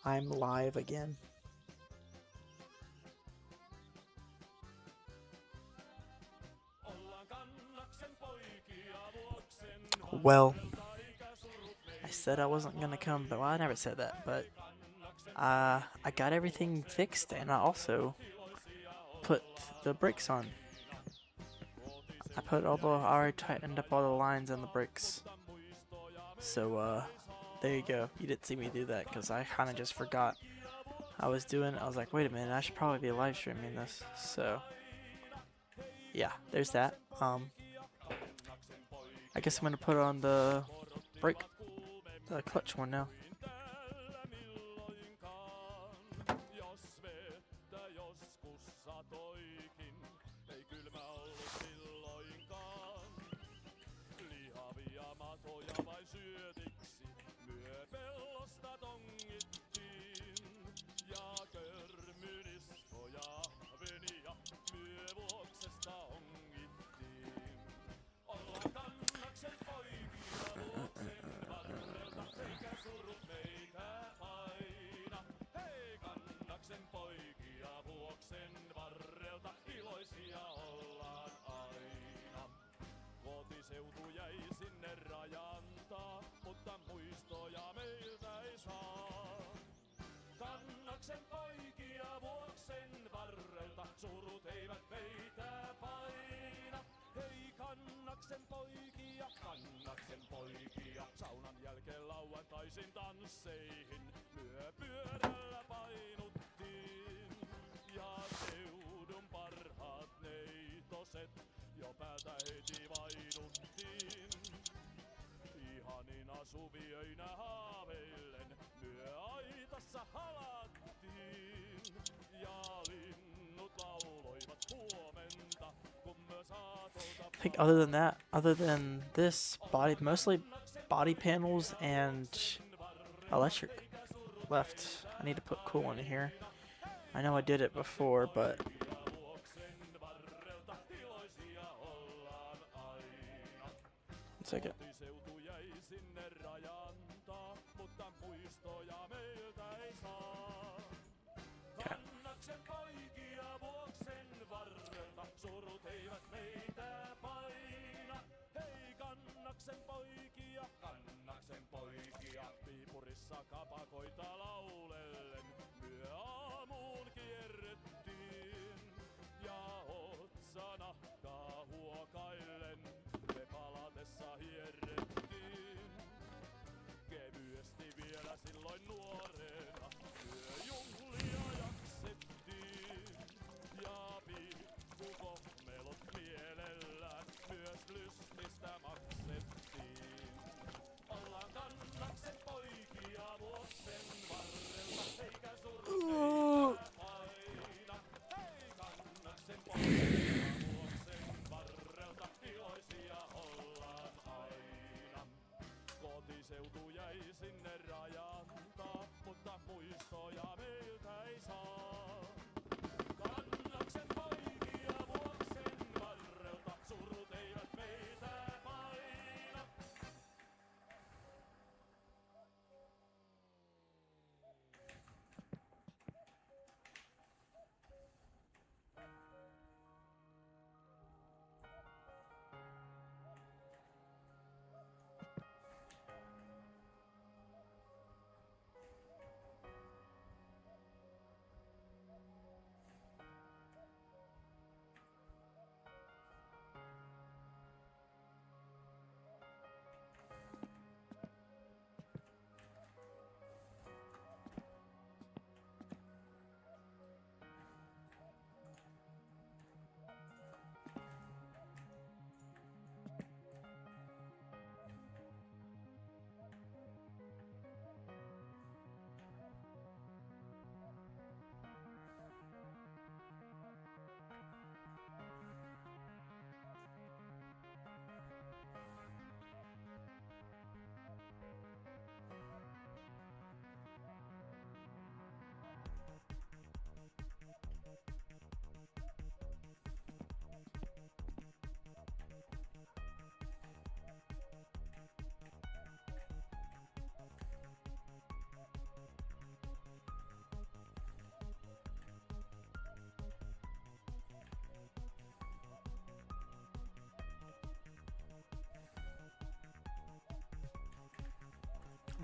I'm live again. Well, I said I wasn't gonna come, but well, I never said that. But I got everything fixed, and I also put the brakes on. I already tightened up all the lines on the brakes. So there you go. You didn't see me do that because I kind of just forgot I was doing. I was like, wait a minute, I should probably be live streaming this. So yeah, there's that. I guess I'm gonna put on brake, the clutch one now. I think other than this, mostly body panels and electric left. I need to put cool in here. I know I did it before, but one second. Okay.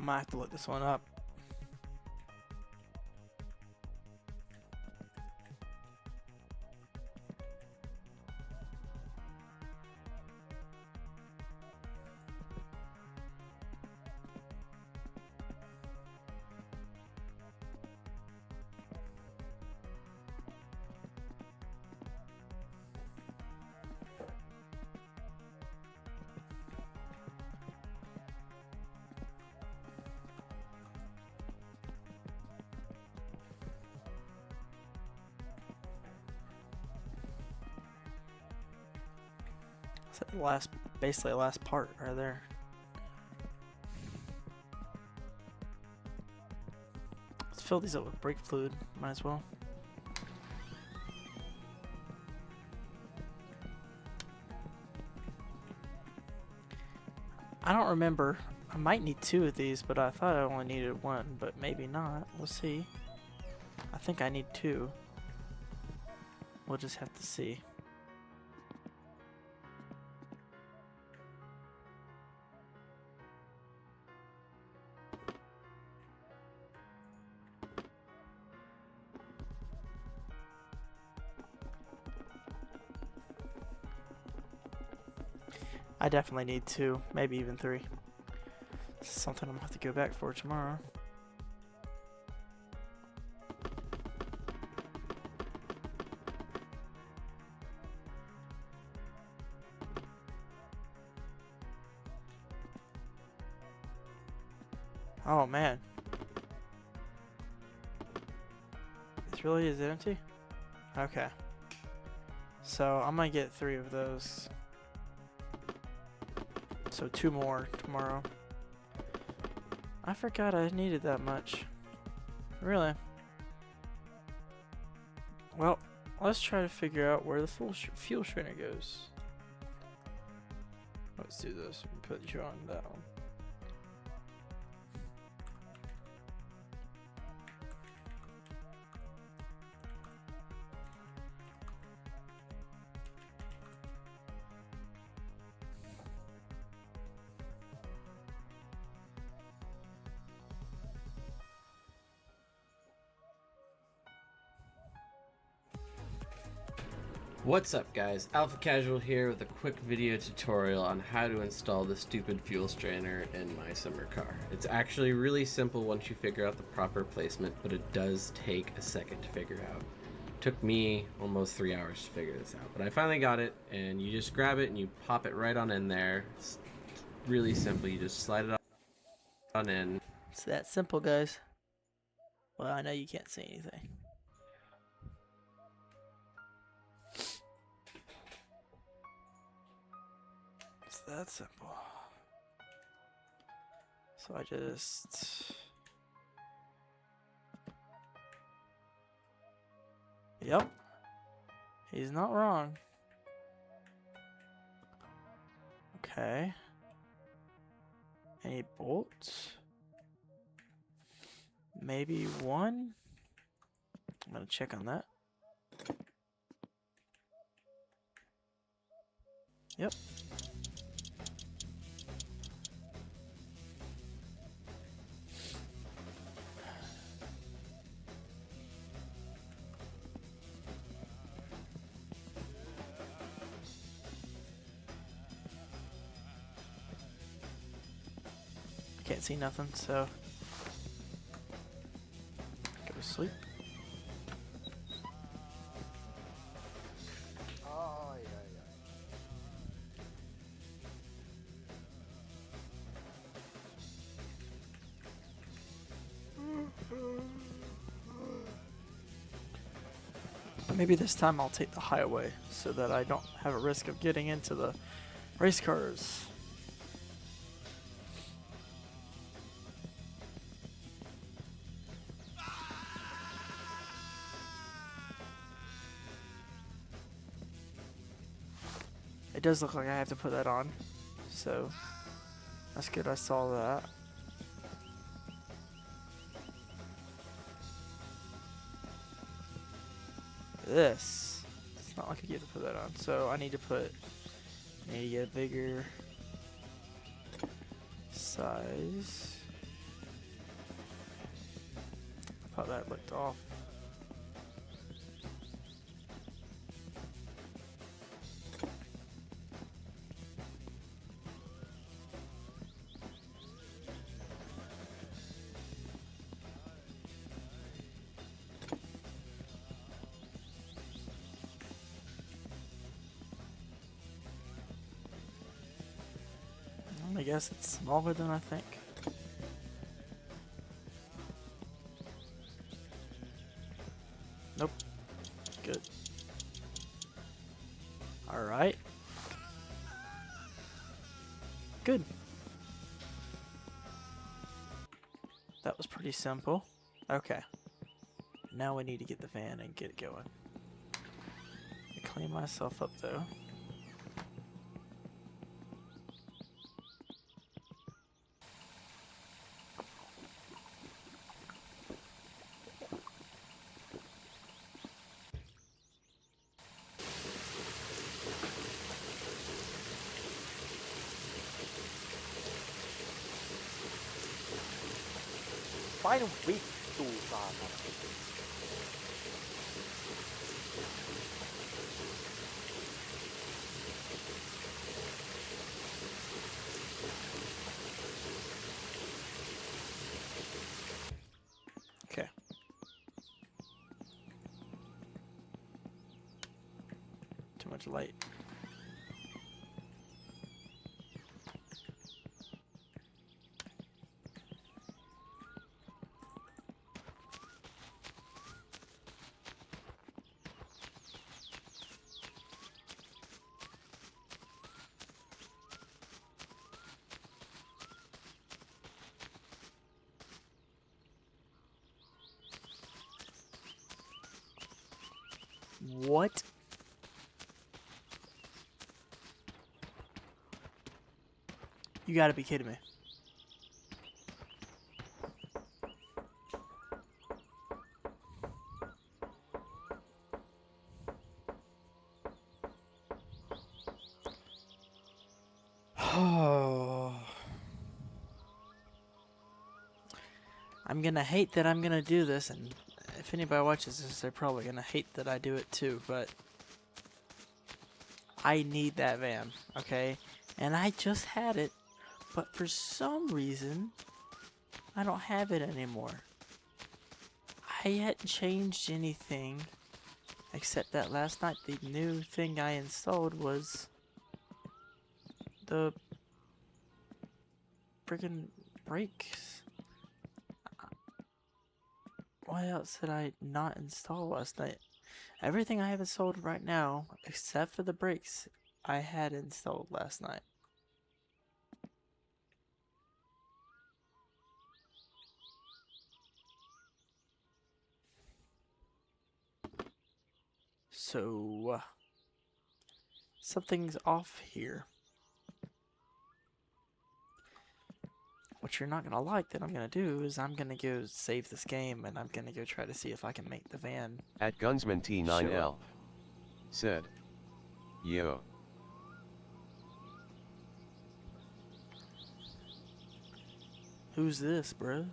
might have to look this one up. Is that the last, basically the last part right there? Let's fill these up with brake fluid. Might as well. I don't remember. I might need 2 of these, but I thought I only needed 1, but maybe not. We'll see. I think I need 2. We'll just have to see. I definitely need 2, maybe even 3. This is something I'm gonna have to go back for tomorrow. Oh man. This really is empty? Okay. So I'm gonna get 3 of those. So 2 more tomorrow. I forgot I needed that much. Really? Well, let's try to figure out where the fuel strainer goes. Let's do this. Put you on that one. What's up guys, Alpha Casual here with a quick video tutorial on how to install the stupid fuel strainer in my summer car. It's actually really simple once you figure out the proper placement, but it does take a second to figure out. It took me almost 3 hours to figure this out, but I finally got it, and you just grab it and you pop it right on in there. It's really simple, you just slide it on in. It's that simple, guys. Well, I know you can't see anything. It's that simple. So I just... Yep. He's not wrong. Okay. Any bolts? Maybe 1? I'm gonna check on that. Yep. Can't see nothing, so go to sleep. Maybe this time I'll take the highway so that I don't have a risk of getting into the race cars. It does look like I have to put that on, so that's good. I saw that. This, it's not like I get to put that on, so I need to get a bigger size. thought that looked off. I guess it's smaller than I think. Nope. Good. Alright. Good. That was pretty simple. Okay. Now we need to get the van and get it going. Clean myself up though. Final week ตูซาครับ Okay. Too much light. What? You gotta be kidding me. Oh. I'm gonna hate that I'm gonna do this, and if anybody watches this, they're probably gonna hate that I do it too, but I need that van, okay? And I just had it, but for some reason, I don't have it anymore. I hadn't changed anything, except that last night the new thing I installed was the friggin' brakes. What else did I not install last night? Everything I have installed right now, except for the brakes, I had installed last night. So, something's off here. What you're not gonna like that I'm gonna do is I'm gonna go save this game and I'm gonna go try to see if I can make the van. At Gunsman T9L said, "Yo, Who's this, bro?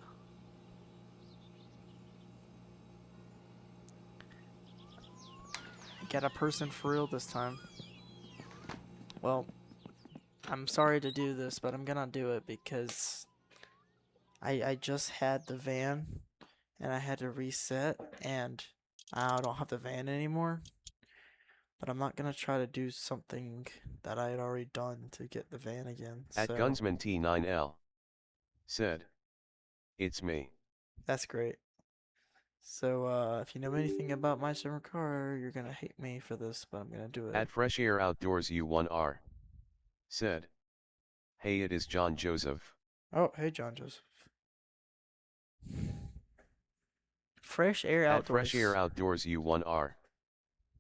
Got a person for real this time. Well, I'm sorry to do this, but I'm gonna do it because I just had the van and I had to reset and I don't have the van anymore. But I'm not gonna try to do something that I had already done to get the van again. at So Gunsman T9L said, it's me." that's great. So if you know anything about my summer car, you're gonna hate me for this, but I'm gonna do it. At Fresh Air Outdoors U1R said, "Hey, it is John Joseph." Oh, hey John Joseph. Fresh Air At Outdoors. Fresh Air Outdoors U1R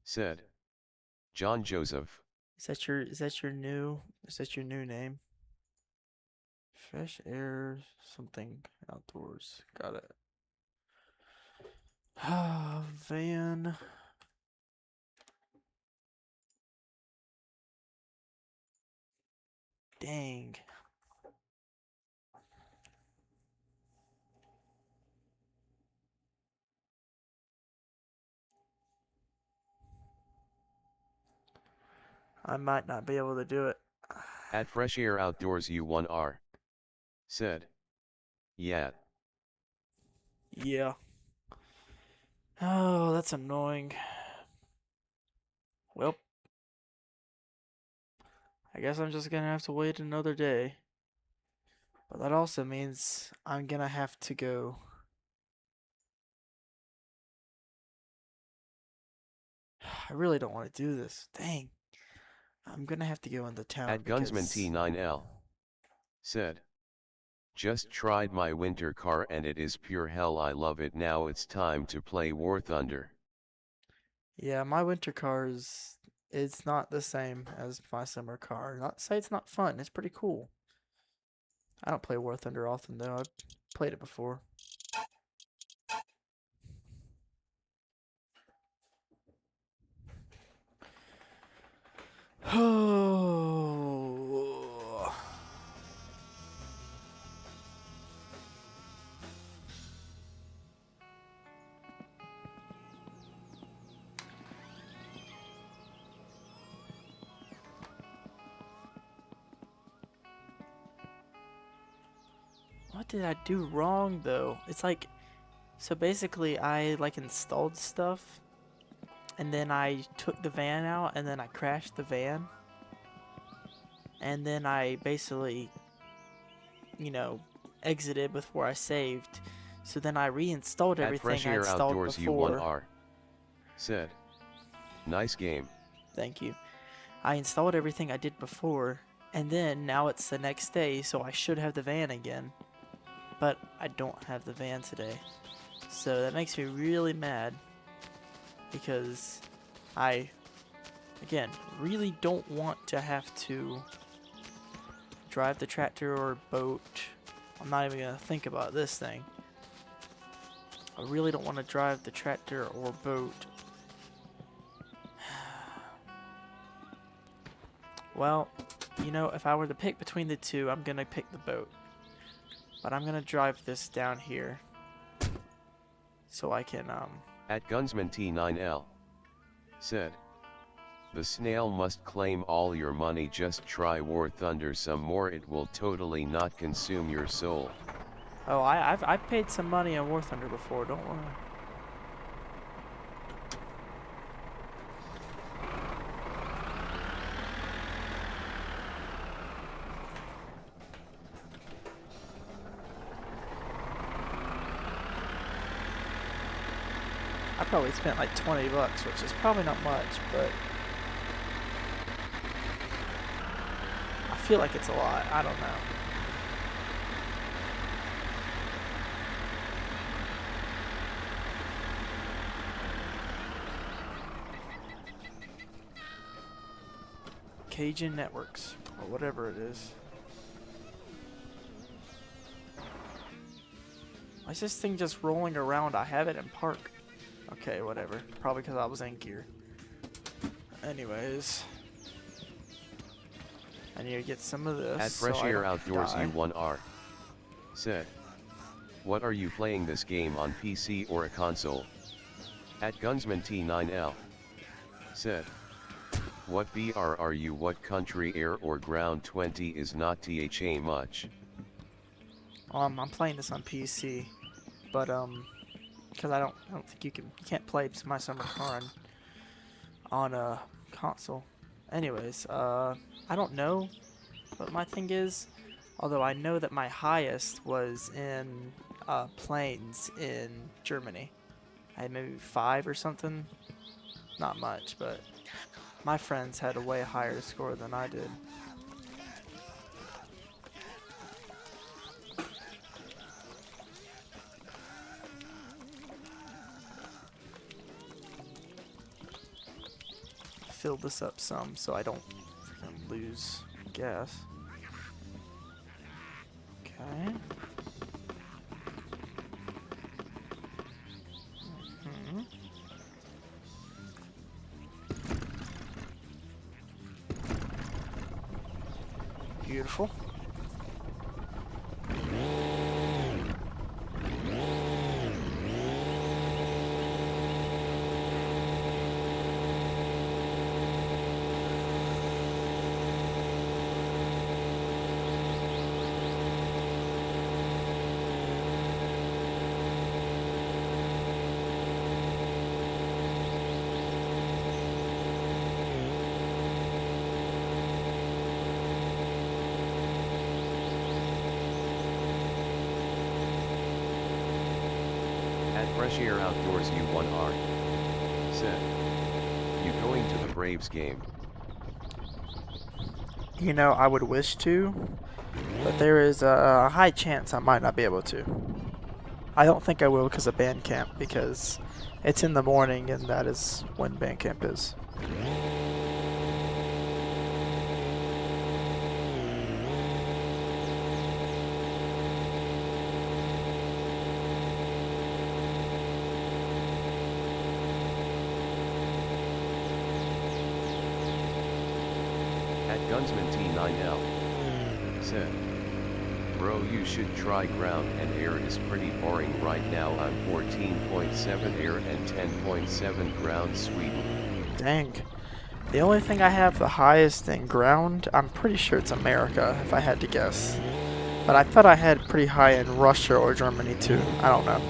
said, "John Joseph." Is that your new name? Fresh Air something Outdoors. Got it. Van. Dang. I might not be able to do it. At Fresh Air Outdoors U1R. Said. Yeah. Yeah. Oh, that's annoying. Well, I guess I'm just gonna have to wait another day. But that also means I'm gonna have to go. I really don't want to do this. Dang. I'm gonna have to go into town At because Gunsman T9L. Said. Just tried my winter car and it is pure hell. I love it. Now it's time to play War Thunder. yeah, my winter car is it's not the same as my summer car. Not to say it's not fun. It's pretty cool. I don't play War Thunder often though. I've played it before. Oh. What did I do wrong though? It's like, so basically I like installed stuff and then I took the van out and then I crashed the van. And then I basically, exited before I saved. So then I reinstalled At everything Fresh I Air installed Outdoors before. U1R. Said. Nice game. Thank you. I installed everything I did before, and then now it's the next day, so I should have the van again. But I don't have the van today. So that makes me really mad because I, again, really don't want to have to drive the tractor or boat. I'm not even going to think about this thing. I really don't want to drive the tractor or boat. Well, if I were to pick between the two, I'm going to pick the boat. But I'm going to drive this down here so I can, At Gunsman T9L. Said. The snail must claim all your money. Just try War Thunder some more. It will totally not consume your soul. Oh, I've paid some money on War Thunder before, don't worry. I probably spent like $20, which is probably not much, but I feel like it's a lot. I don't know. Cajun Networks, or whatever it is. Why is this thing just rolling around? I have it in park. Okay, whatever. Probably because I was in gear. Anyways. I need to get some of this. At Fresh so Air Outdoors die. U1R. Said. What are you playing this game on PC or a console? At Gunsman T9L. Said. What BR are you? What country? Air or ground? 20 is not THA much. I'm playing this on PC, but because I don't think you can't play My Summer Car on a console. Anyways, I don't know what my thing is, although I know that my highest was in planes in Germany. I had maybe 5 or something, not much, but my friends had a way higher score than I did. Fill this up some so I don't freaking lose gas. Okay. Beautiful. At Fresh Air Outdoors U1R. Said. You going to the Braves game? You know, I would wish to, but there is a high chance I might not be able to. I don't think I will because of band camp, because it's in the morning and that is when band camp is. At Gunsman T9L. Said. Bro, you should try ground and air is pretty boring right now. I'm 14.7 air and 10.7 ground Sweden. Dang. The only thing I have the highest in ground, I'm pretty sure it's America, if I had to guess. But I thought I had pretty high in Russia or Germany too. I don't know.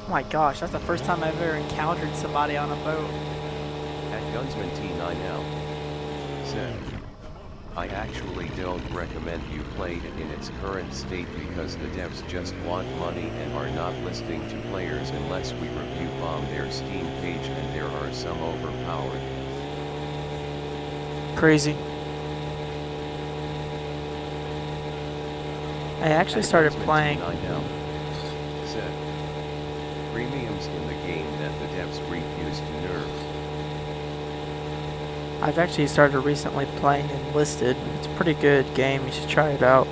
Oh my gosh, that's the first time I've ever encountered somebody on a boat. At Gunsman T9L. Said. I actually don't recommend you play it in its current state because the devs just want money and are not listening to players unless we review bomb their Steam page, and there are some overpowered. Crazy. I actually started Gunsman playing. T9L. Said. Premiums in the game that the devs refuse to nerf. I've actually started recently playing Enlisted. It's a pretty good game. You should try it out.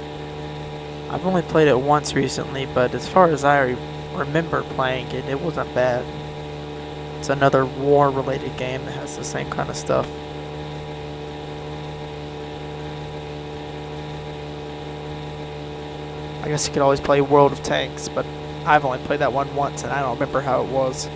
I've only played it once recently, but as far as I remember playing it, it wasn't bad. It's another war-related game that has the same kind of stuff. I guess you could always play World of Tanks, but I've only played that one once and I don't remember how it was.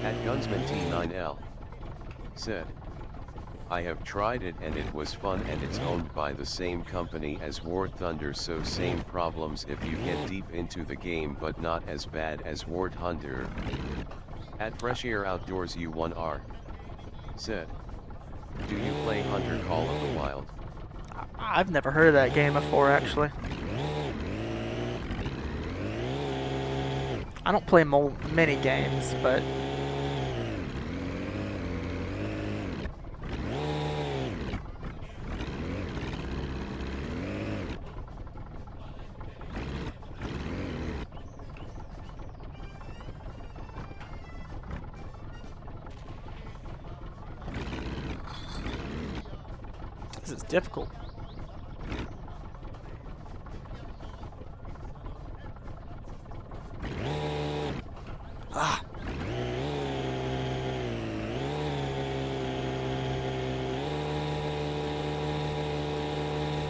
At Gunsman T9L said, I have tried it and it was fun, and it's owned by the same company as War Thunder, so same problems if you get deep into the game, but not as bad as War Thunder. At Fresh Air Outdoors U1R said, do you play Hunter Call of the Wild? I've never heard of that game before, actually. I don't play many games, but this is difficult. Ah.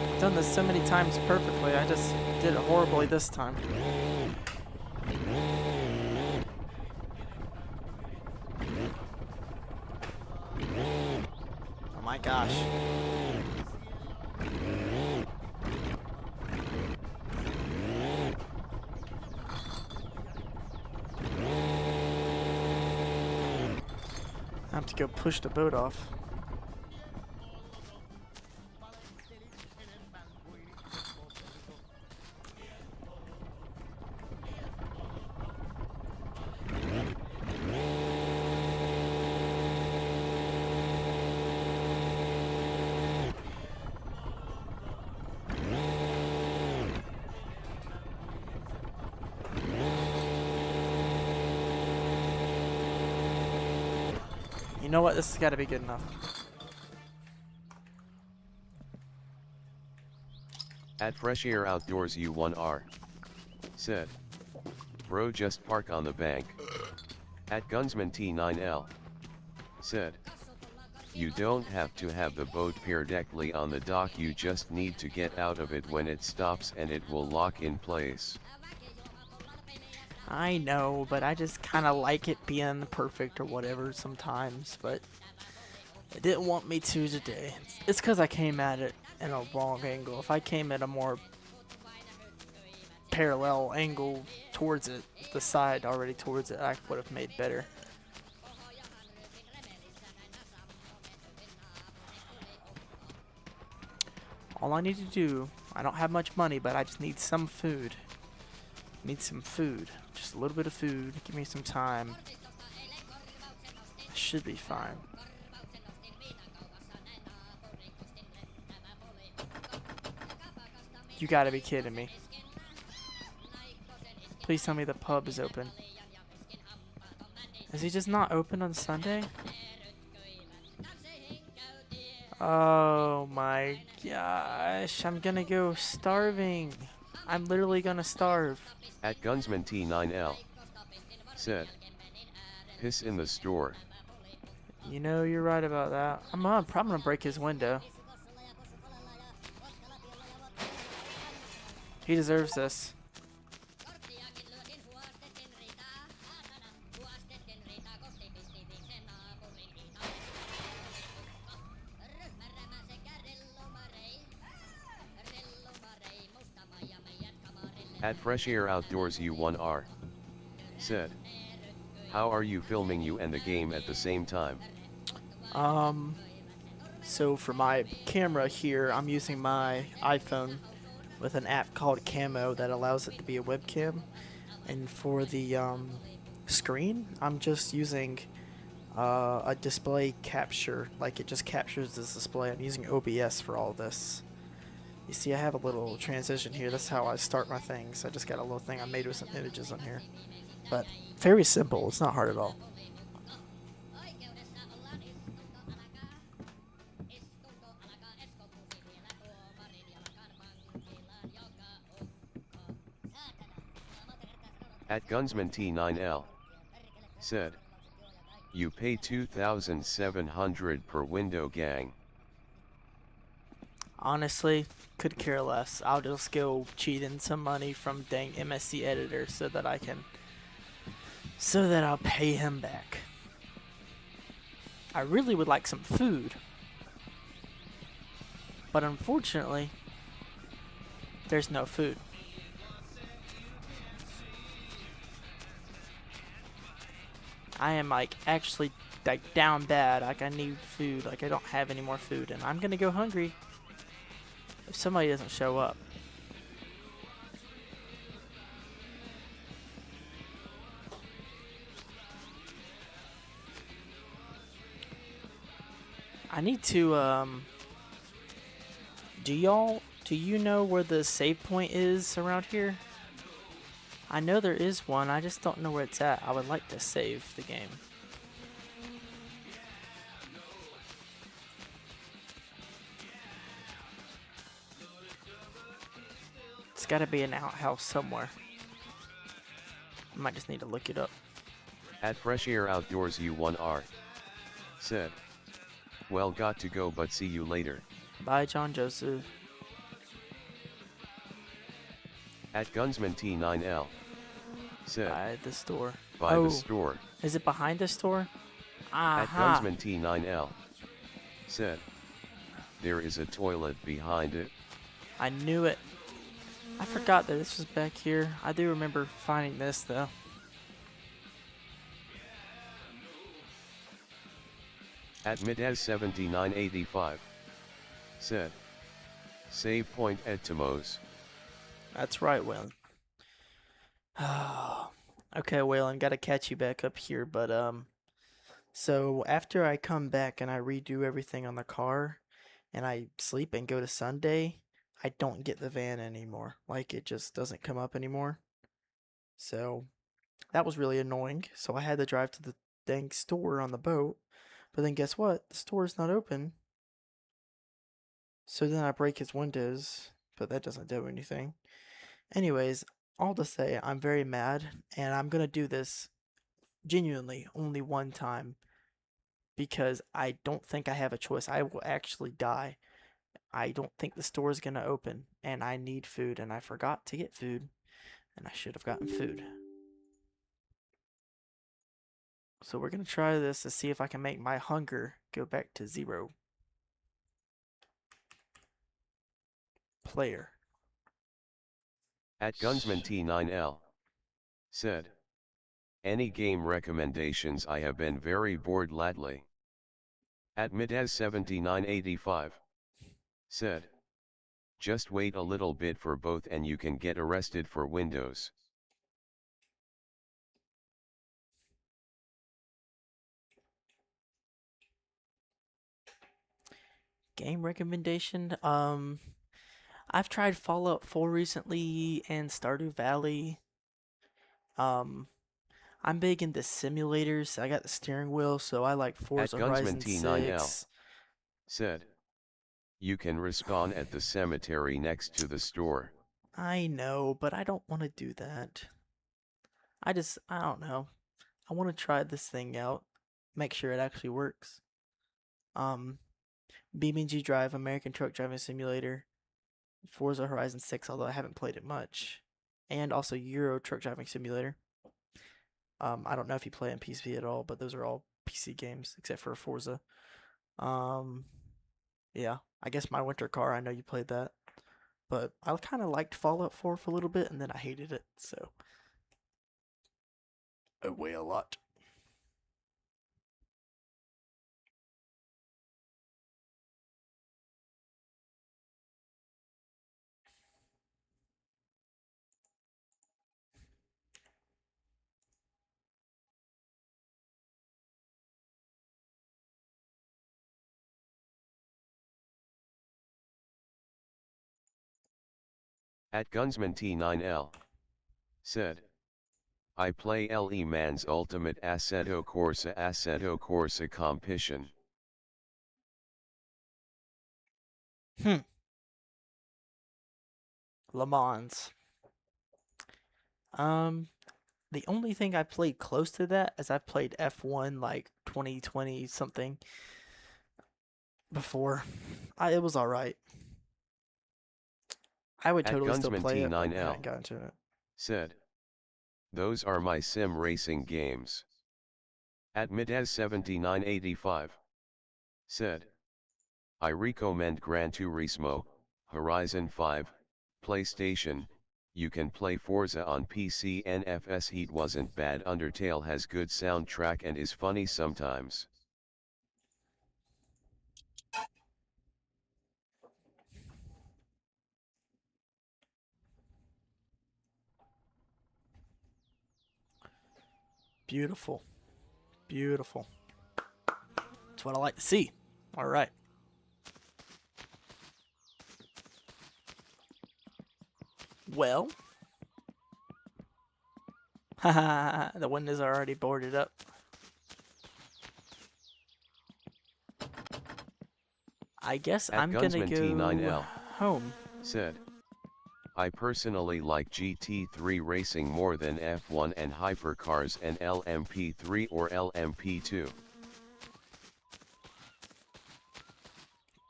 I've done this so many times perfectly, I just did it horribly this time. Oh my gosh. I have to go push the boat off. You know what? This has got to be good enough. At Fresh Air Outdoors U1R said, bro, just park on the bank. At Gunsman T9L said, you don't have to have the boat directly on the dock, you just need to get out of it when it stops and it will lock in place. I know, but I just kind of like it being perfect or whatever sometimes, but it didn't want me to today. It's because I came at it in a wrong angle. If I came at a more parallel angle towards it, the side already towards it, I would have made better. All I need to do, I don't have much money, but I just need some food. Need some food. Just a little bit of food. Give me some time. I should be fine. You gotta be kidding me. Please tell me the pub is open. Is he just not open on Sunday? Oh my gosh. I'm gonna go starving. I'm literally gonna starve. At Gunsman T9L said, piss in the store. You know, you're right about that. I'm probably gonna break his window. He deserves this. At Fresh Air Outdoors U1R said, how are you filming you and the game at the same time? So for my camera here, I'm using my iPhone with an app called Camo that allows it to be a webcam. And for the screen, I'm just using a display capture, like it just captures this display. I'm using OBS for all this. You see, I have a little transition here. That's how I start my things. I just got a little thing I made with some images on here. But very simple. It's not hard at all. At Gunsman T9L said, you pay 2,700 per window, gang. Honestly, could care less. I'll just go cheat in some money from dang MSC Editor so that I'll pay him back. I really would like some food. But unfortunately, there's no food. I am like actually like down bad. Like I need food. Like I don't have any more food, and I'm gonna go hungry if somebody doesn't show up. I need to do you know where the save point is around here? I know there is one, I just don't know where it's at. I would like to save the game. It's gotta be an outhouse somewhere. I might just need to look it up. At Fresh Air Outdoors U1R said, well, got to go, but see you later. Bye, John Joseph. At Gunsman T9L said, By the store. by Oh, the store. is it behind the store? At Aha. Gunsman T9L said, there is a toilet behind it. I knew it. I forgot that this was back here. I do remember finding this though. At Midez7985 said, save point at Timos. That's right, Waylon. Okay, Waylon, gotta catch you back up here, but so after I come back and I redo everything on the car and I sleep and go to Sunday, I don't get the van anymore. Like it just doesn't come up anymore. So that was really annoying. So I had to drive to the dang store on the boat. But then guess what? The store's not open. So then I break his windows, but that doesn't do anything. Anyways, all to say, I'm very mad, and I'm gonna do this genuinely only one time because I don't think I have a choice. I will actually die. I don't think the store is gonna open, and I need food, and I forgot to get food, and I should have gotten food. So we're gonna try this to see if I can make my hunger go back to 0. Player. At Gunsman T9L said, any game recommendations? I have been very bored lately. At Midez7985 said, just wait a little bit for both and you can get arrested for Windows. Game recommendation? I've tried Fallout 4 recently and Stardew Valley. Um, I'm big into simulators. I got the steering wheel, so I like Forza Horizon T9L 6. said, you can respawn at the cemetery next to the store. I know, but I don't want to do that. I don't know. I want to try this thing out, make sure it actually works. BeamNG Drive, American Truck Driving Simulator, Forza Horizon 6, although I haven't played it much, and also Euro Truck Driving Simulator. I don't know if you play on PC at all, but those are all PC games except for Forza. Yeah, I guess My Winter Car, I know you played that, but I kind of liked Fallout 4 for a little bit, and then I hated it, so I weigh a lot. At Gunsman T9L said, I play Le Mans Ultimate Assetto Corsa Competition. Le Mans. The only thing I played close to that is I played F1 like 2020 something before. It was alright. I would At totally still Gunsman play it, but I T9L haven't gotten to it. said, those are my sim racing games. At Midez7985 said, I recommend Gran Turismo, Horizon 5, PlayStation. You can play Forza on PC. NFS Heat wasn't bad. Undertale has good soundtrack and is funny sometimes. Beautiful. Beautiful. That's what I like to see. All right. Well. Haha, the windows are already boarded up. I guess At I'm gonna Gunsman go T9L home. said, I personally like GT3 racing more than F1 and hypercars and LMP3 or LMP2.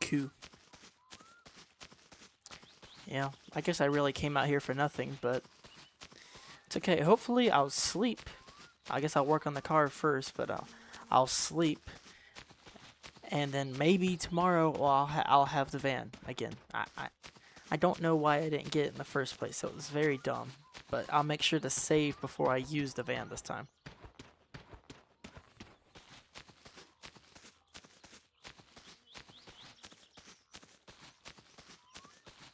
Cool. Yeah, I guess I really came out here for nothing, but it's okay. Hopefully I'll sleep. I guess I'll work on the car first, but I'll sleep. And then maybe tomorrow I'll have the van again. I don't know why I didn't get it in the first place, so it was very dumb. But I'll make sure to save before I use the van this time.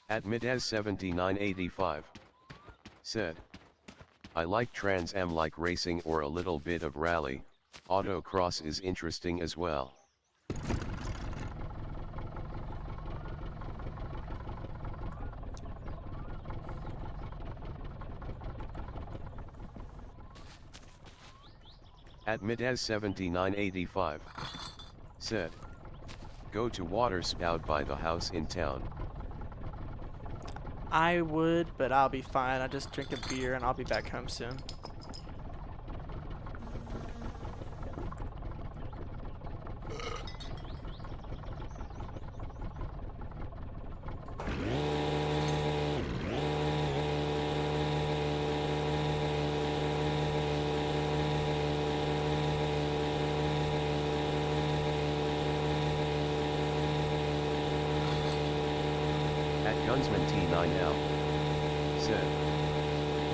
At Midez7985 said, I like Trans Am like racing or a little bit of rally. Autocross is interesting as well. At Midez7985 said, go to water spout by the house in town. I would, but I'll be fine. I'll just drink a beer and I'll be back home soon. At Gunsman T9L said,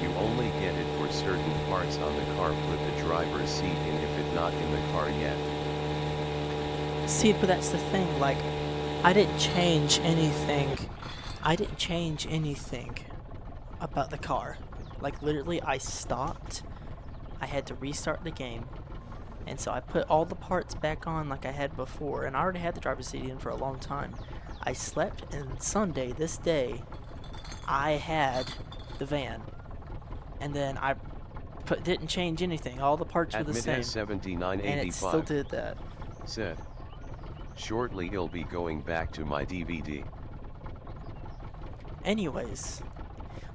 you only get it for certain parts on the car. Put the driver's seat in if it's not in the car yet. See, but that's the thing, like, I didn't change anything. I didn't change anything about the car. Like, literally, I stopped. I had to restart the game. And so I put all the parts back on like I had before. And I already had the driver's seat in for a long time. I slept, and Sunday, this day, I had the van. And then I didn't change anything. All the parts were the same. And it still did that. Said, shortly you'll be going back to my DVD. Anyways,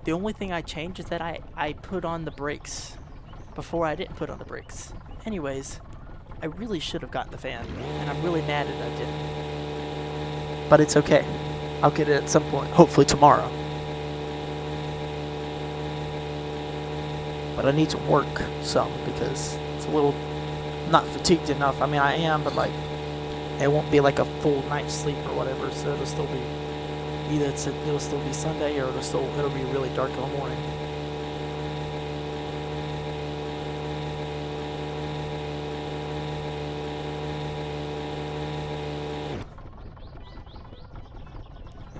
the only thing I changed is that I put on the brakes. Before I didn't put on the brakes. Anyways, I really should have gotten the van. And I'm really mad that I didn't. But it's okay. I'll get it at some point. Hopefully tomorrow. But I need to work some because it's a little not fatigued enough. I mean, I am, but like it won't be like a full night's sleep or whatever. So it'll still be either it'll still be Sunday or it'll be really dark in the morning.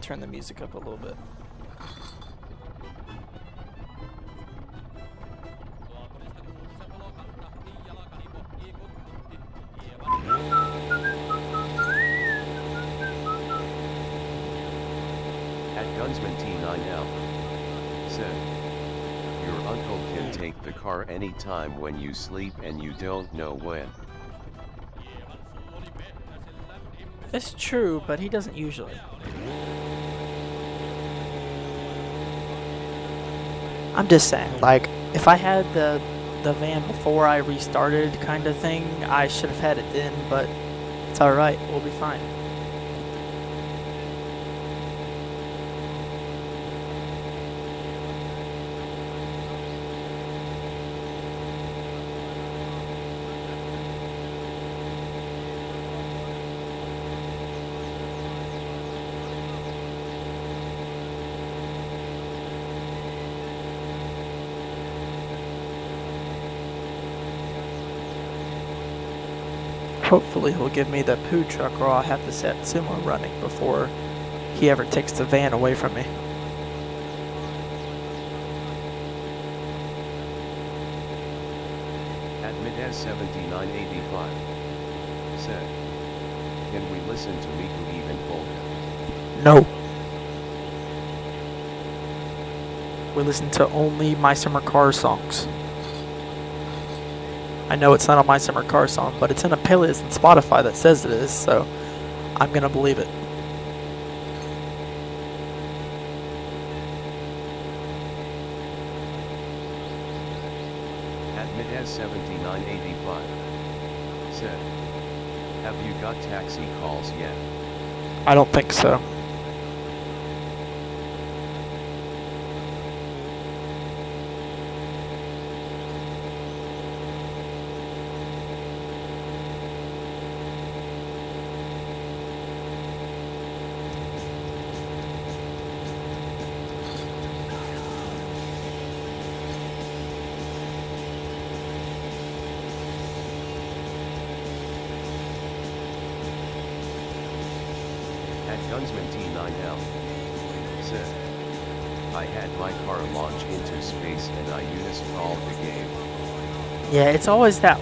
Turn the music up a little bit. At Gunsman T9L said, your uncle can take the car anytime when you sleep and you don't know when. It's true, but he doesn't usually. I'm just saying, like, if I had the van before I restarted kind of thing, I should have had it then, but it's alright, we'll be fine. hopefully he'll give me the poo truck, or I'll have to set Sumo running before he ever takes the van away from me. At Midez 7985 said, can we listen to Miku even Polka? No. We listen to only My Summer Car songs. I know it's not a My Summer Car song, but it's in a playlist on Spotify that says it is, so I'm gonna believe it. At Midez 7985 said, have you got taxi calls yet? I don't think so. At Gunsman T9L said, I had my car launch into space and I uninstalled the game. Yeah, it's always that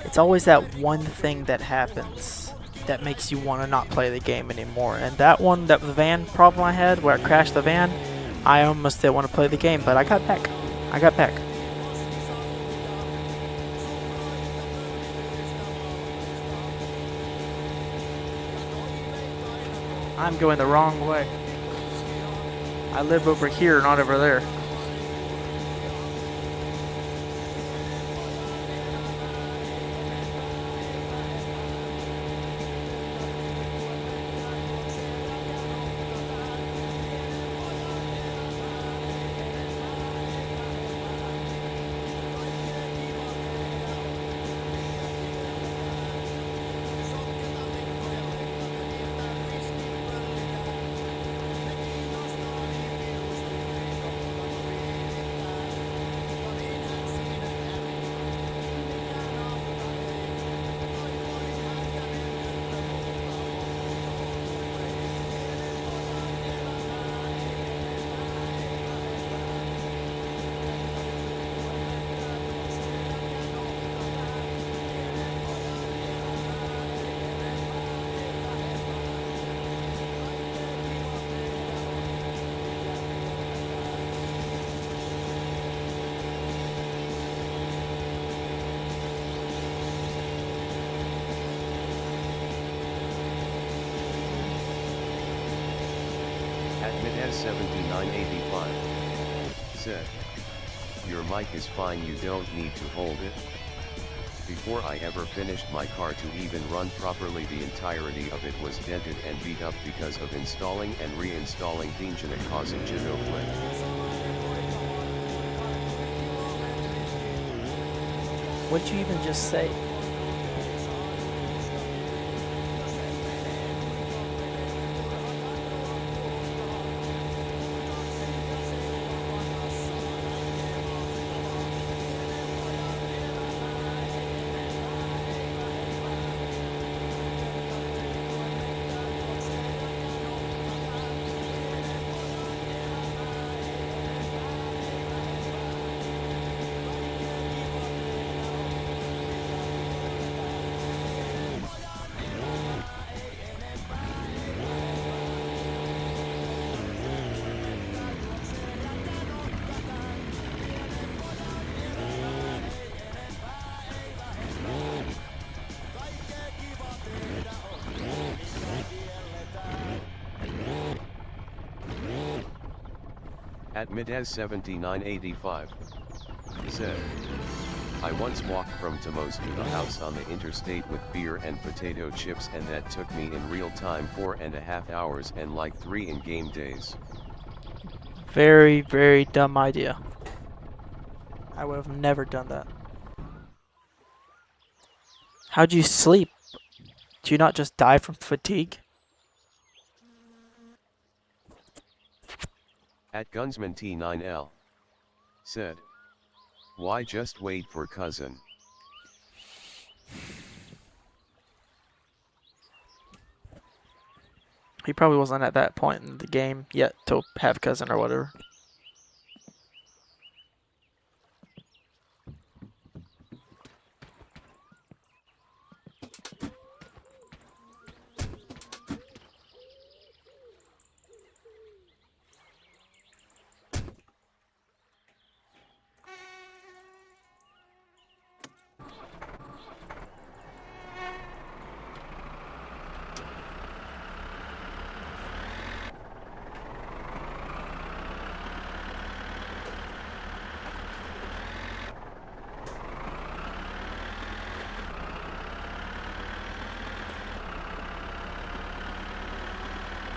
it's always that one thing that happens that makes you want to not play the game anymore. And that van problem I had where I crashed the van, I almost didn't want to play the game, but I got back. I'm going the wrong way. I live over here, not over there. At Midez 7985 said, your mic is fine, you don't need to hold it. Before I ever finished my car to even run properly, the entirety of it was dented and beat up because of installing and reinstalling Thinjana causing Genoflip. What'd you even just say? At Midez 7985 said, I once walked from Tomos to the house on the interstate with beer and potato chips, and that took me in real time 4.5 hours and like 3 in-game days. Very, very dumb idea. I would have never done that. How'd you sleep? Do you not just die from fatigue? At Gunsman T9L said, why just wait for cousin? He probably wasn't at that point in the game yet to have cousin or whatever.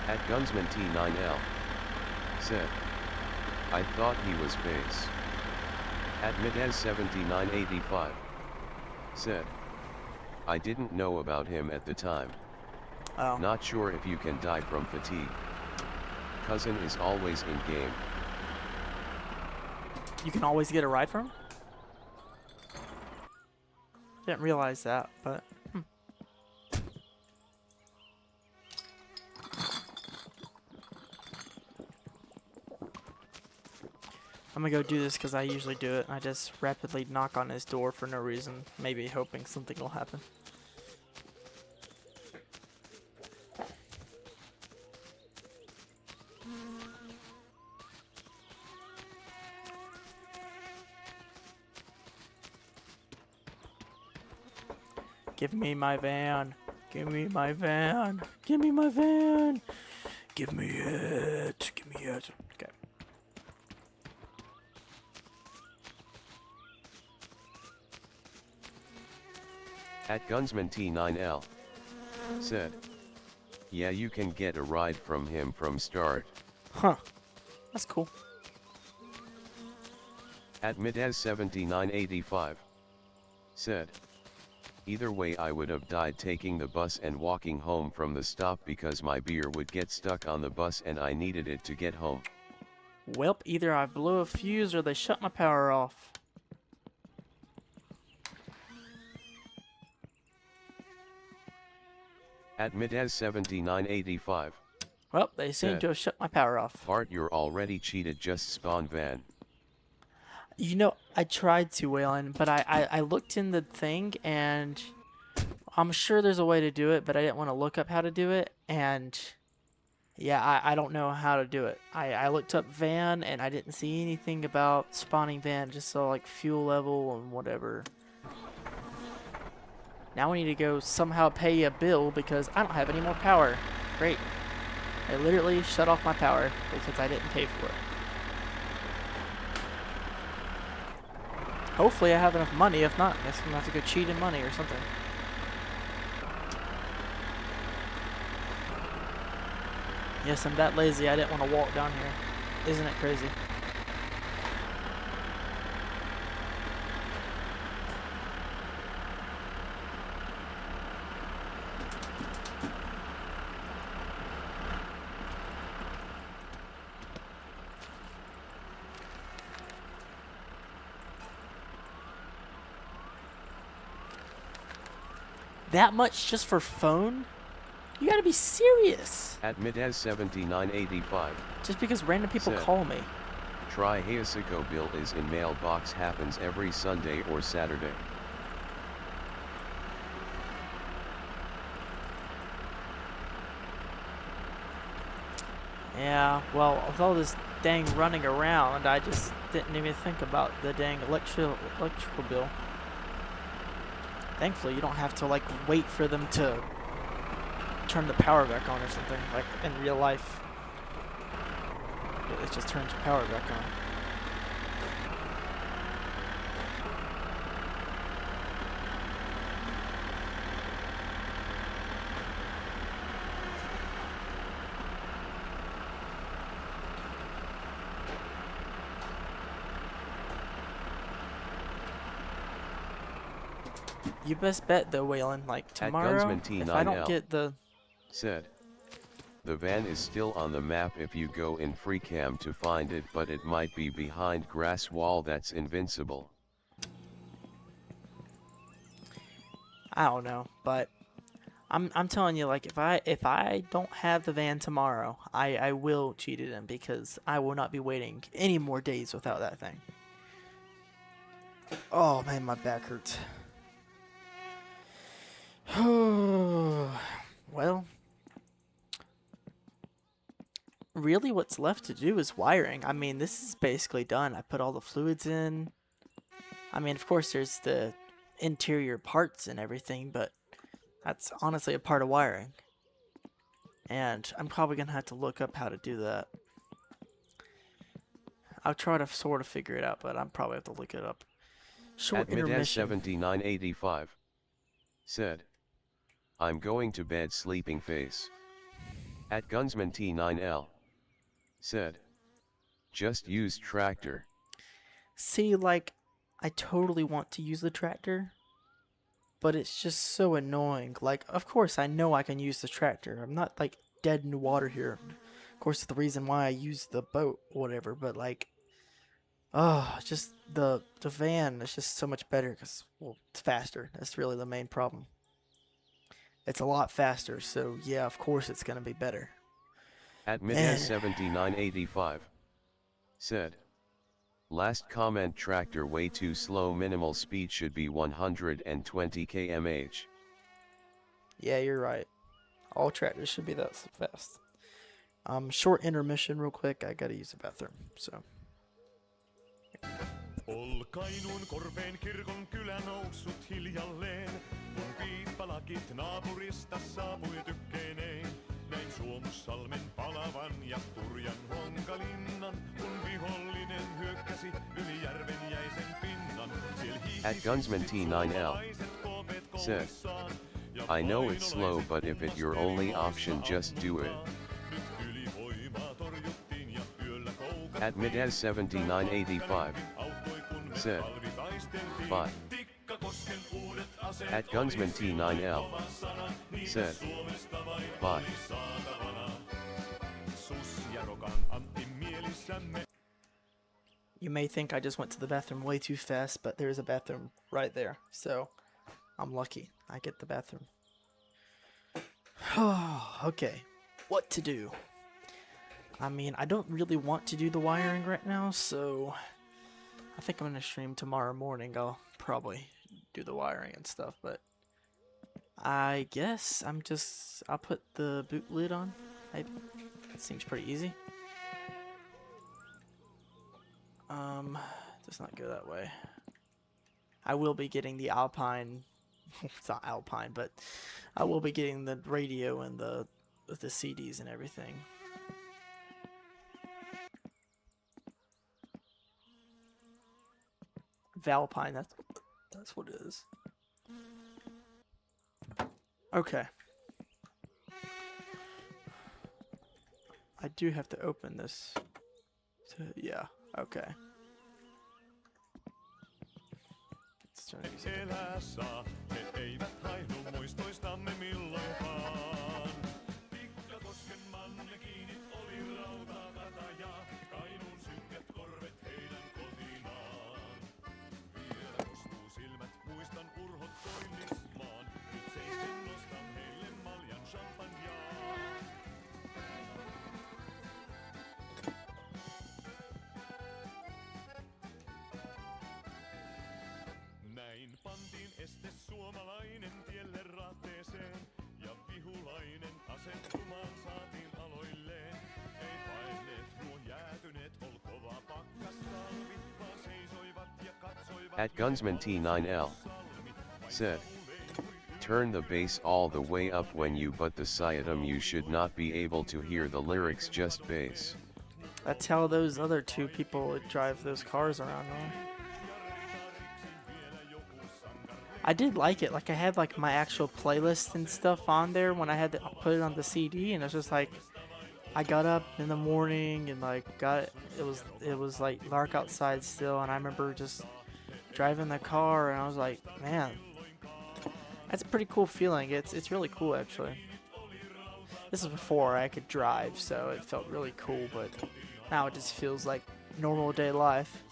At Gunsman T9L. Said. I thought he was base. At Midez 7985. Said. I didn't know about him at the time. Oh. Not sure if you can die from fatigue. Cousin is always in game. You can always get a ride from him? Didn't realize that, but I'm gonna go do this because I usually do it. I just rapidly knock on his door for no reason, maybe hoping something will happen. Give me my van. Give me my van. Give me my van. Give me it. Give me it. Okay. At Gunsman T9L. Said. Yeah, you can get a ride from him from start. Huh. That's cool. At Midez 7985. Said. Either way I would have died taking the bus and walking home from the stop because my beer would get stuck on the bus and I needed it to get home. Welp, either I blew a fuse or they shut my power off. At Midez 7985. Well, they seem to have shut my power off. Art, you're already cheated, just spawn van. You know, I tried to, Waylon, but I looked in the thing, and I'm sure there's a way to do it, but I didn't want to look up how to do it, and yeah, I don't know how to do it. I looked up van, and I didn't see anything about spawning van, just saw like fuel level and whatever. Now we need to go somehow pay a bill because I don't have any more power. Great. I literally shut off my power because I didn't pay for it. Hopefully I have enough money. If not, I guess I'm gonna have to go cheat in money or something. Yes, I'm that lazy. I didn't want to walk down here. Isn't it crazy? That much just for phone? You gotta be serious. At Midez 7985. Just because random people Said. call me. Try Hayasiko bill is in mailbox, happens every Sunday or Saturday. Yeah, well, with all this dang running around, I just didn't even think about the dang electrical bill. Thankfully, you don't have to like wait for them to turn the power back on or something, like in real life. It just turns power back on. You best bet though, Waylon, like tomorrow, Gunsman if I don't T9L. get the... Said. The van is still on the map if you go in free cam to find it, but it might be behind grass wall that's invincible. I don't know, but I'm telling you, like if I don't have the van tomorrow, I will cheat it in because I will not be waiting any more days without that thing. Oh man, my back hurts. Well, really what's left to do is wiring. I mean, this is basically done. I put all the fluids in. I mean, of course there's the interior parts and everything, but that's honestly a part of wiring. And I'm probably going to have to look up how to do that. I'll try to sort of figure it out, but I'm probably have to look it up. Short At Midez intermission. 7985 said, I'm going to bed sleeping face. At Gunsman T9L said, just use tractor. See, like, I totally want to use the tractor, but it's just so annoying. Like, of course, I know I can use the tractor. I'm not, like, dead in the water here. Of course, it's the reason why I use the boat or whatever, but, like, oh, just the van is just so much better because, well, it's faster. That's really the main problem. It's a lot faster, so, yeah, of course it's going to be better. At Midez 7985 said, last comment tractor way too slow, minimal speed should be 120 km/h. Yeah, you're right. All tractors should be that fast. Short intermission real quick. I gotta use the bathroom, so. Ol Kainuun korpeen kirkon kylä noussut hiljalleen, kun piippalakit naapurista saapui tykkeineen. Näin Suomussalmen palavan ja turjan honkalinnan, kun vihollinen hyökkäsi yli järven jäisen pinnan. At Gunsman T9L said, I know it's slow, but if it your only option, just do it. At Midez 7985 said, bye. At Gunsman T9L said, bye. You may think I just went to the bathroom way too fast, but there's a bathroom right there. So, I'm lucky. I get the bathroom. Okay, what to do? I mean, I don't really want to do the wiring right now, so I think I'm going to stream tomorrow morning. I'll probably do the wiring and stuff, but I guess I'll put the boot lid on. Maybe. That seems pretty easy. Does not go that way. I will be getting the Alpine. It's not Alpine, but I will be getting the radio and the CDs and everything. Valpine, that's what it is. Okay. I do have to open this. So, yeah, okay. Let's turn it easy. Elää saa, he eivät haihdu muistoistamme milloinkaan. Tikkakosken mannekiinit oli rautakataja, Kainuun synkät korvet heidän kotinaan. Vielä kostuu silmät, muistan urhot Koillismaan, nyt seisten nostan heille maljan champagnea. Näin pantiin este suomalainen tielle rahteeseen, ja vihulainen asettumaan saatiin aloilleen. Ei paineet nuo jäätyneet, ol kova pakkastalvi, vaan seisoivat ja katsoivat. At Gunsman T9L said, turn the bass all the way up when you butt the Siatum, you should not be able to hear the lyrics, just bass. That's how those other two people drive those cars around now. I did like it. Like, I had like my actual playlist and stuff on there when I had to put it on the CD, and it's just like I got up in the morning and like it was like dark outside still, and I remember just driving the car and I was like, man, that's a pretty cool feeling. It's really cool actually. This is before I could drive, so it felt really cool, but now it just feels like normal day life.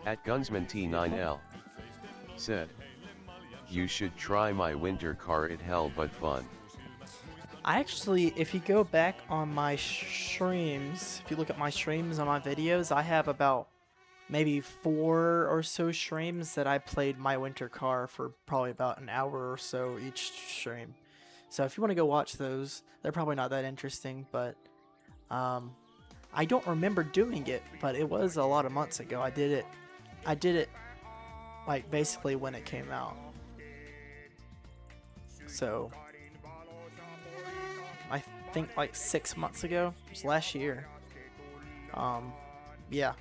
At Gunsman T9L said, you should try my winter car, it hell but fun. I actually, if you go back on my streams, if you look at my streams on my videos, I have about maybe 4 or so streams that I played my winter car for probably about an hour or so each stream. So if you want to go watch those, they're probably not that interesting, but I don't remember doing it, but it was a lot of months ago. I did it like basically when it came out. So I think like 6 months ago. It was last year. Yeah.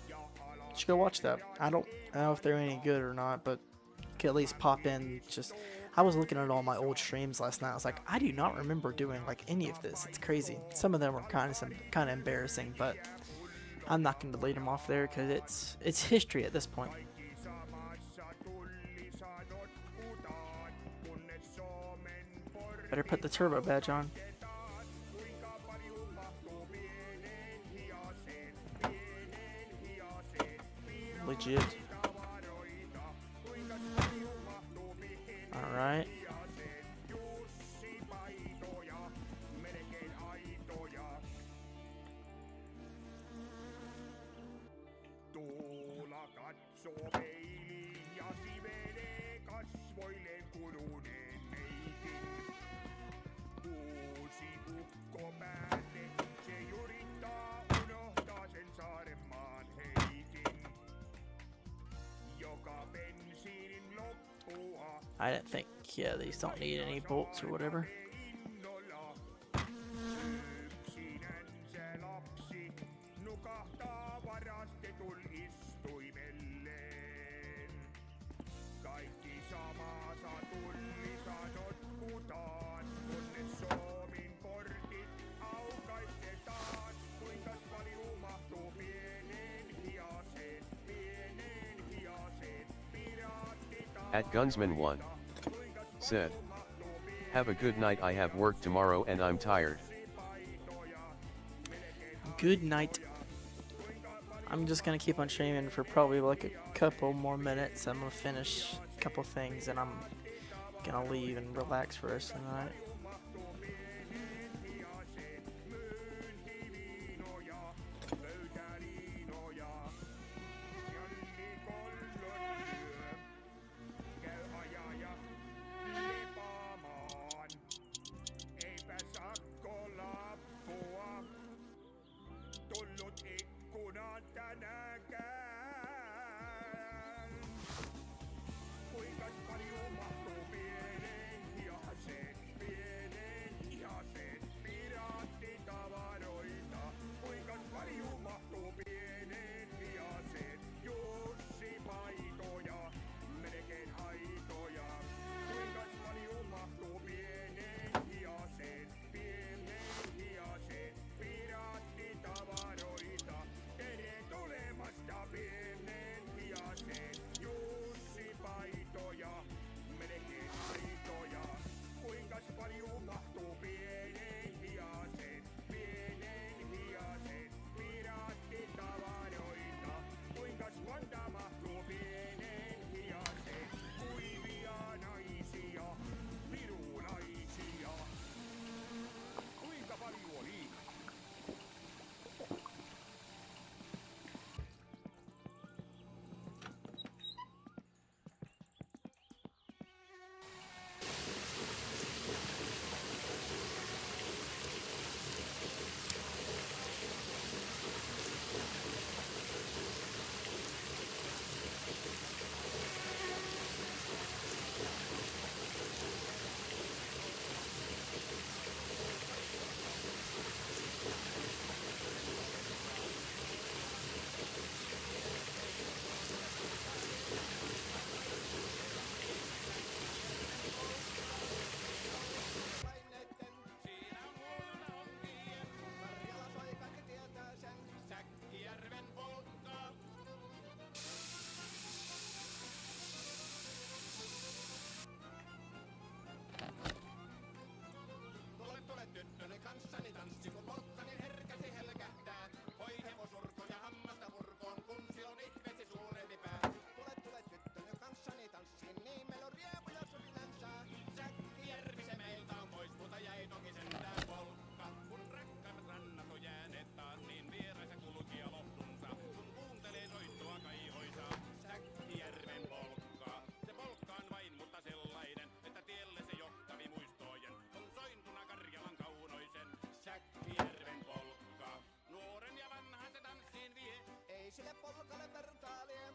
You should go watch that. I don't know if they're any good or not, but you can at least pop in. Just, I was looking at all my old streams last night. I was like, I do not remember doing like any of this. It's crazy. Some of them were kind of embarrassing, but I'm not gonna delete them off there because it's history at this point. Better put the turbo badge on. Legit. Alright. I didn't think, yeah, these don't need any bolts or whatever. At Gunsman1 said, have a good night, I have work tomorrow and I'm tired. Good night. I'm just gonna keep on streaming for probably like a couple more minutes. I'm gonna finish a couple things and I'm gonna leave and relax for the rest of the night.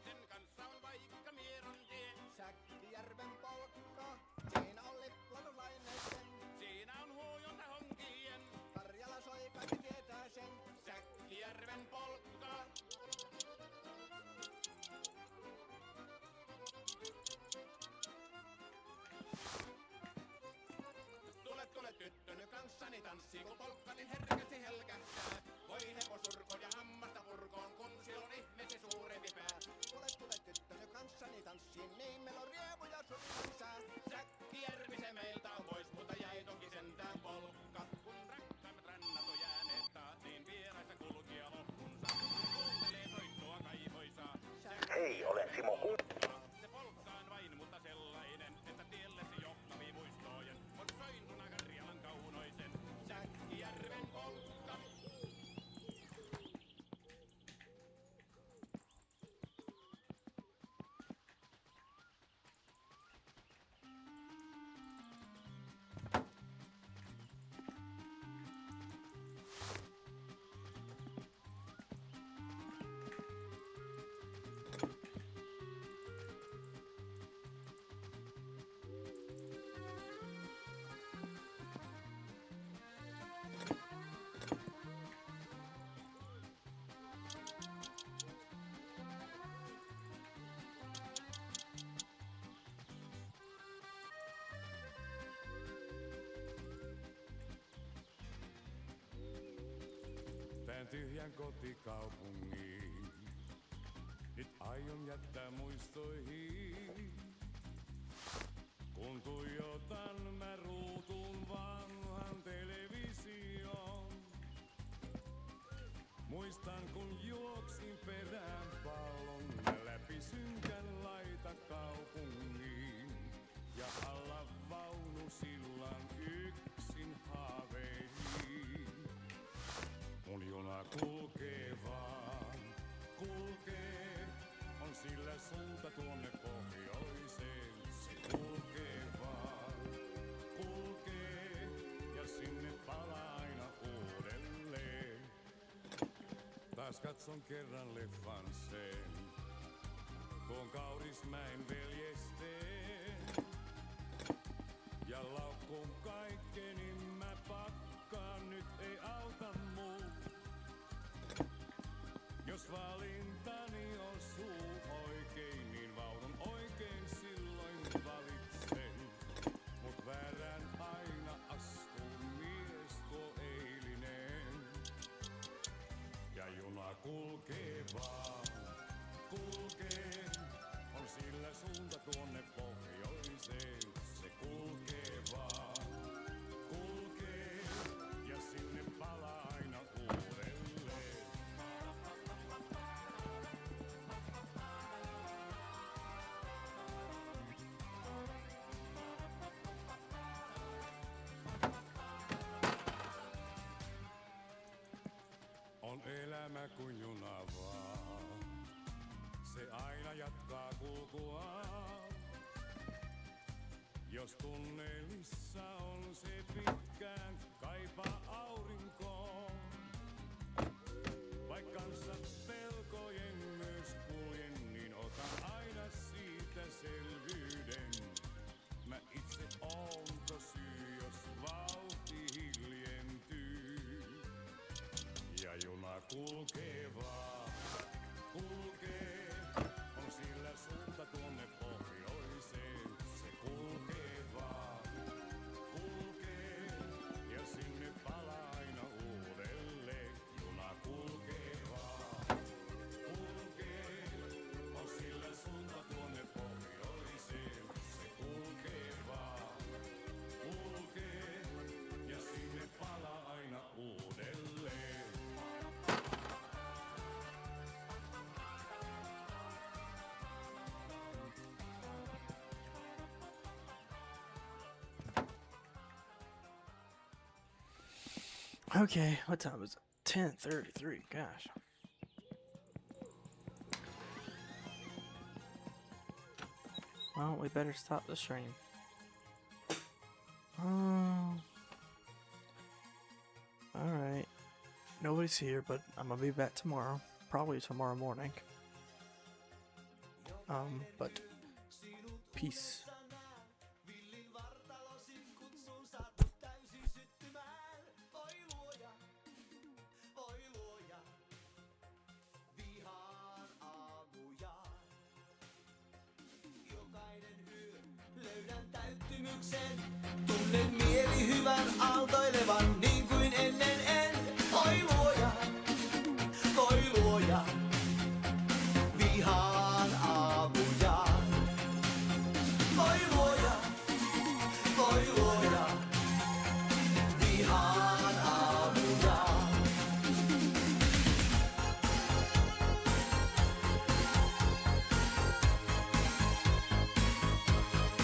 Sen kanssa on vaikka mieron tie. Säkkijärven polkka, siinä on liplanulainen. Siinä on huojota honkien. Karjala soi, kaikki tietää sen. Säkkijärven polkka. Tule tyttöny kanssani tanssiin, kun polkka niin herkästi helkähtää. Voi hevosurko ja hammasta purkoon, kun silloin ihme se suurempi pää. Tule tyttöny kanssani tanssiin, niin meillä on riemuja sun kanssa. Säkkijärvi se meiltä on pois, mutta jäi toki sentään polkka. Kun rakkaimmat rannat on jääneet taas, niin vieraissa kulkija loppunsa. Kuuntelee soittoa kaivoisa. Hei, olen Simo Se polkka on vain, mutta sellainen, että tielle se johtavii muistojen. On sointuna Karjalan kaunoisen Säkkijärven polkka. Tän tyhjän kotikaupungin nyt aion jättää muistoihin. Kun tuijotan mä ruutun vanhan television. Muistan kun juoksin perään pallon ja läpi synkän laita kaupungin. Ja alla vaunusillan yksin haaveihin. Mun juna kulkee vaan, kulkee, on sillä suunta tuonne pohjoiseen. Se kulkee vaan, kulkee, ja sinne palaa aina uudelleen. Taas katson kerran leffan sen, tuon Kaurismäen veljesteen. Ja laukkuun kaikkeni mä pakkaan, nyt ei auta muu. Jos valintani osuu oikein, niin vaunun oikein silloin valitsen. Mut väärään aina astuu mies tuo eilinen. Ja juna kulkee vaan, kulkee, on sillä suunta tuonne pohjoiseen. Se kulkee vaan, kulkee, ja sinne palaa aina uudelleen. On elämä kuin juna vaan, se aina jatkaa kulkuaan. Jos tunnelissa on se pitkään, kaipaa aurinkoon. Vaik kanssa pelkojen myös kuljen, niin otan aina siitä selvyyden. Mä itse onko syy, jos vauhti hiljentyy. Ja juna kulkee vaan, kulkee, on sillä suunta tuonne pohjoiseen. Se kulkee vaan, kulkee, ja sinne palaa aina uudelleen. Juna kulkee vaan, kulkee, on sillä suunta tuonne pohjoiseen. Se kulkee vaan, kulkee, ja sinne palaa aina uudelleen. Okay, what time is it? 10:33. Gosh. Well, we better stop the stream. Alright. Nobody's here, but I'm gonna be back tomorrow. Probably tomorrow morning. But peace. Löydän täyttymyksen, tunnen mielihyvän aaltoilevan niin kuin ennen en. Oi luoja, vihaan aamuja. Oi luoja,